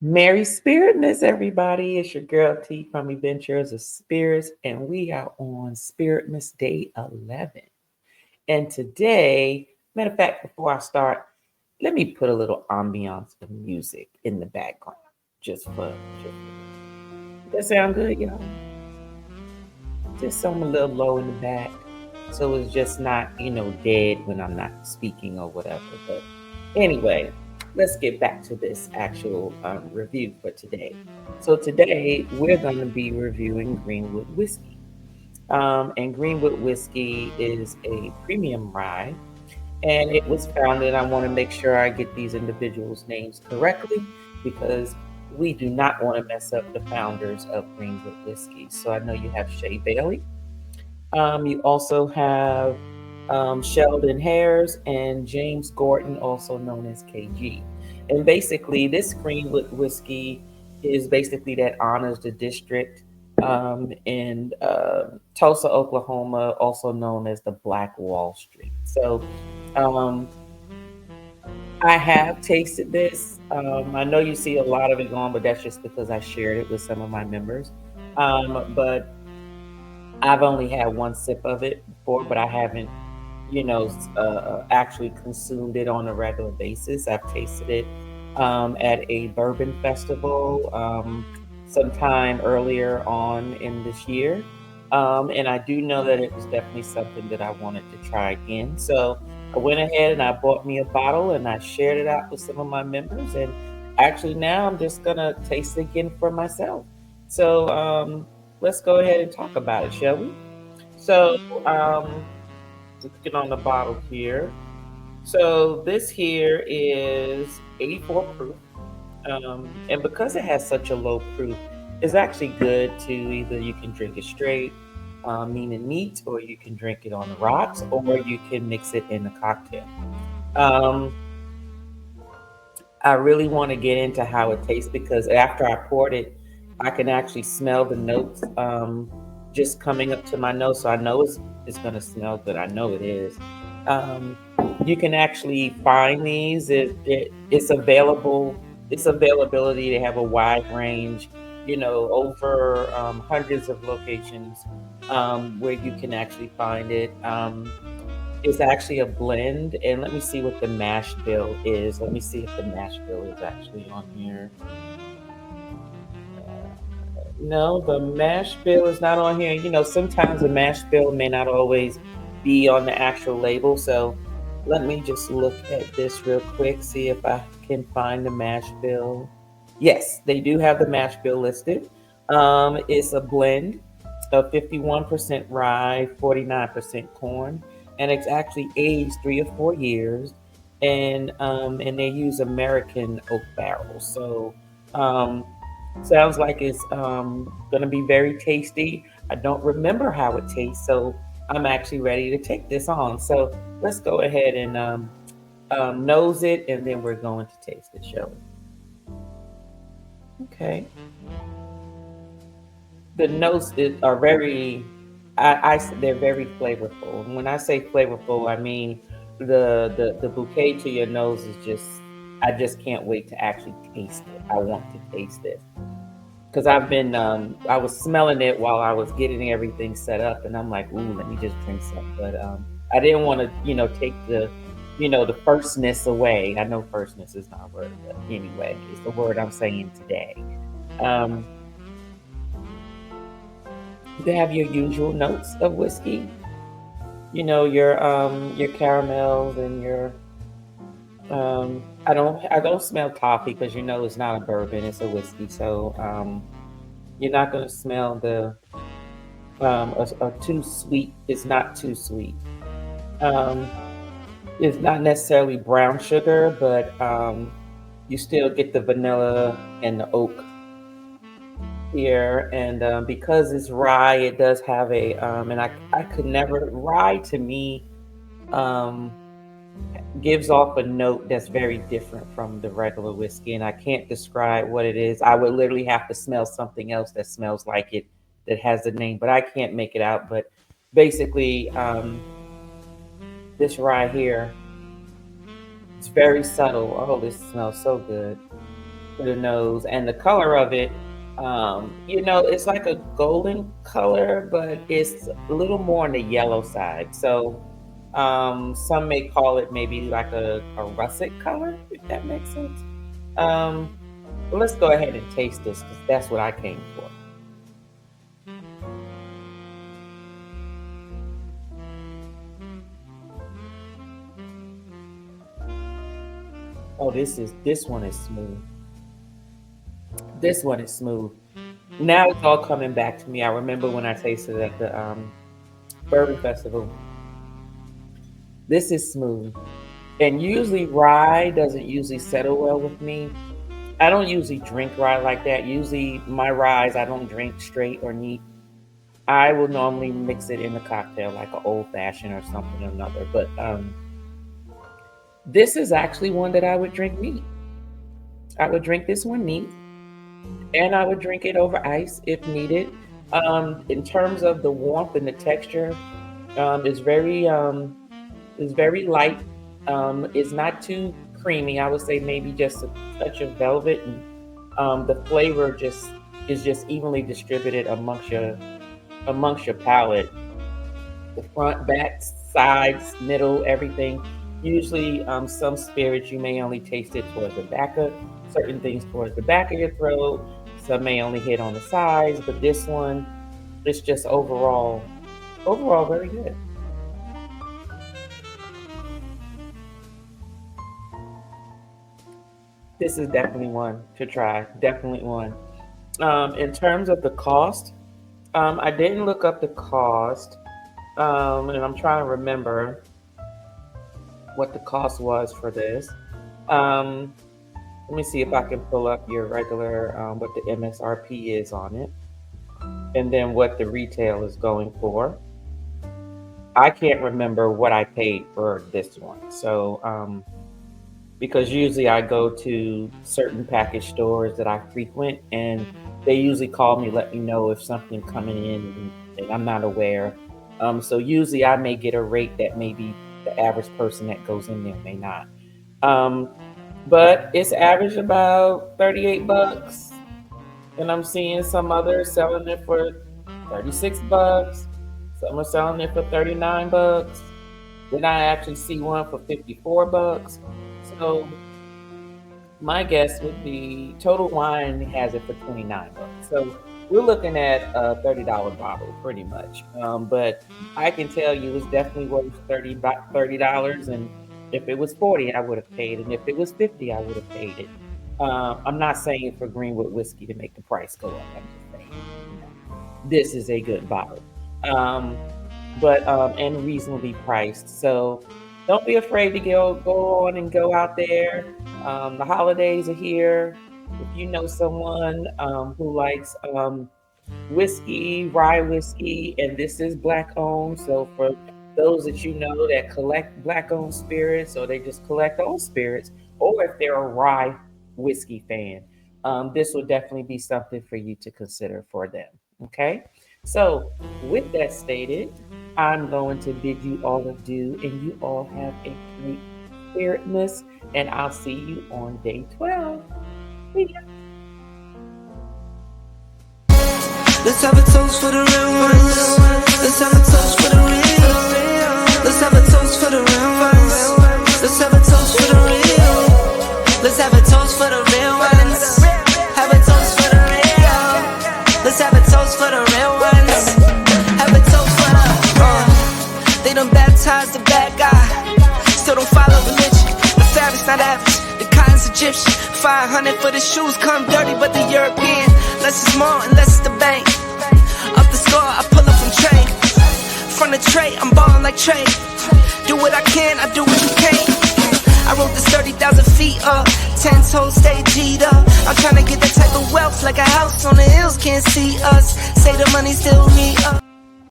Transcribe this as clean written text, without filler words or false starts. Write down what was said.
Merry Spiritmas, everybody. It's your girl T from Adventures of Spirits, and we are on Spiritmas Day 11. And today, matter of fact, before I start, let me put a little ambiance of music in the background. Just that sound good, y'all? Just so I'm a little low in the back. So it's just not, dead when I'm not speaking or whatever. But anyway, let's get back to this actual review for today. So today we're going to be reviewing Greenwood Whiskey. And Greenwood Whiskey is a premium rye, and it was founded. I want to make sure I get these individuals' names correctly because we do not want to mess up the founders of Greenwood Whiskey. So I know you have Shea Bailey. You also have Sheldon Hares and James Gordon, also known as KG. And basically, this Greenwood whiskey is basically that honors the district in Tulsa, Oklahoma, also known as the Black Wall Street. So um, I have tasted this. I know you see a lot of it going, but that's just because I shared it with some of my members. But I've only had one sip of it before, but I haven't, actually consumed it on a regular basis. I've tasted it at a bourbon festival sometime earlier on in this year. And I do know that it was definitely something that I wanted to try again. So I went ahead and I bought me a bottle and I shared it out with some of my members. And actually, now I'm just going to taste it again for myself. So let's go ahead and talk about it, shall we? So, let's get on the bottle here. So, this here is 84 proof. And because it has such a low proof, it's actually good to either you can drink it straight, meaning neat, or you can drink it on the rocks, or you can mix it in a cocktail. Um, I really want to get into how it tastes because after I poured it, I can actually smell the notes just coming up to my nose. So I know it's going to smell good. I know it is. Um, you can actually find these. It's available. Its availability. They have a wide range. Over hundreds of locations where you can actually find it. It's actually a blend, and let me see what the mash bill is. Let me see if the mash bill is actually on here. No, the mash bill is not on here. Sometimes the mash bill may not always be on the actual label. So let me just look at this real quick, see if I can find the mash bill. Yes, they do have the mash bill listed. It's a blend of 51% rye, 49% corn, and it's actually aged 3 or 4 years. And they use American oak barrels. So um, sounds like it's going to be very tasty. I don't remember how it tastes, so I'm actually ready to take this on. So let's go ahead and nose it, and then we're going to taste it, shall we? Okay. The are very, they're very flavorful. And when I say flavorful, I mean the bouquet to your nose is just, I just can't wait to actually taste it. I want to taste it because I was smelling it while I was getting everything set up, and I'm like, ooh, let me just drink some. But I didn't want to, take the firstness away. I know firstness is not a word, but anyway, it's the word I'm saying today. Um, you have your usual notes of whiskey, your caramels and your I don't smell toffee because it's not a bourbon, it's a whiskey. So you're not going to smell the a too sweet. It's not too sweet. Um, it's not necessarily brown sugar, but you still get the vanilla and the oak here. And because it's rye, it does have and I could never, rye to me um, gives off a note that's very different from the regular whiskey. And I can't describe what it is. I would literally have to smell something else that smells like it that has the name, but I can't make it out. But basically, this rye here, it's very subtle. Oh, this smells so good. to the nose, and the color of it, it's like a golden color, but it's a little more on the yellow side. So some may call it maybe like a russet color, if that makes sense. But let's go ahead and taste this because that's what I came for. Oh, this one is smooth. This one is smooth. Now it's all coming back to me. I remember when I tasted it at the Bourbon Festival. This is smooth. And usually rye doesn't usually settle well with me. I don't usually drink rye like that. Usually my ryes I don't drink straight or neat. I will normally mix it in a cocktail like an old fashioned or something or another. But this is actually one that I would drink neat. I would drink this one neat, and I would drink it over ice if needed. In terms of the warmth and the texture, it's very light. It's not too creamy. I would say maybe just a touch of velvet, and the flavor is just evenly distributed amongst your palate. The front, back, sides, middle, everything. Usually, some spirits you may only taste it towards the back of certain things towards the back of your throat. Some may only hit on the sides, but this one, it's just overall very good. This is definitely one to try. Definitely one. In terms of the cost, I didn't look up the cost, and I'm trying to remember what the cost was for this. Let me see if I can pull up your regular, what the MSRP is on it, and then what the retail is going for. I can't remember what I paid for this one. So, because usually I go to certain package stores that I frequent, and they usually call me, let me know if something coming in and I'm not aware. So usually I may get a rate that maybe the average person that goes in there may not. But it's average about $38, and I'm seeing some others selling it for $36. Some are selling it for $39. Then I actually see one for $54. So my guess would be Total Wine has it for $29. So we're looking at a $30 bottle pretty much. But I can tell you it's definitely worth $30. And if it was $40, I would have paid. And if it was $50, I would have paid it. I'm not saying for Greenwood whiskey to make the price go up. I'm just saying, this is a good bottle. And reasonably priced. So don't be afraid to go on and go out there. The holidays are here. If you know someone who likes whiskey, rye whiskey, and this is black owned. So for those that you know that collect black owned spirits, or they just collect old spirits, or if they're a rye whiskey fan, this will definitely be something for you to consider for them. Okay. So with that stated, I'm going to bid you all adieu, and you all have a great Spiritmas, and I'll see you on day 12. See ya. Let's have a toast for the real ones. Let's have a toast for the real. Let's have a toast for the real ones. Let's have a toast for the real. Let's have a toast for the real ones. Have a toast for the real. Let's have a toast for the real ones. Have a toast for the they done baptized the bad guy. Still don't follow religion. The fabric's not average. The cotton's Egyptian. 500 for the shoes, come dirty, but the European. Less is more and less is the bank. Up the score, I pull up from trade. From the tray, I'm ballin' like Trey. Do what I can, I do what you can't. I wrote this 30,000 feet up. 10 toes stay G'd up. I'm tryna get that type of wealth, like a house on the hills, can't see us. Say the money still me up.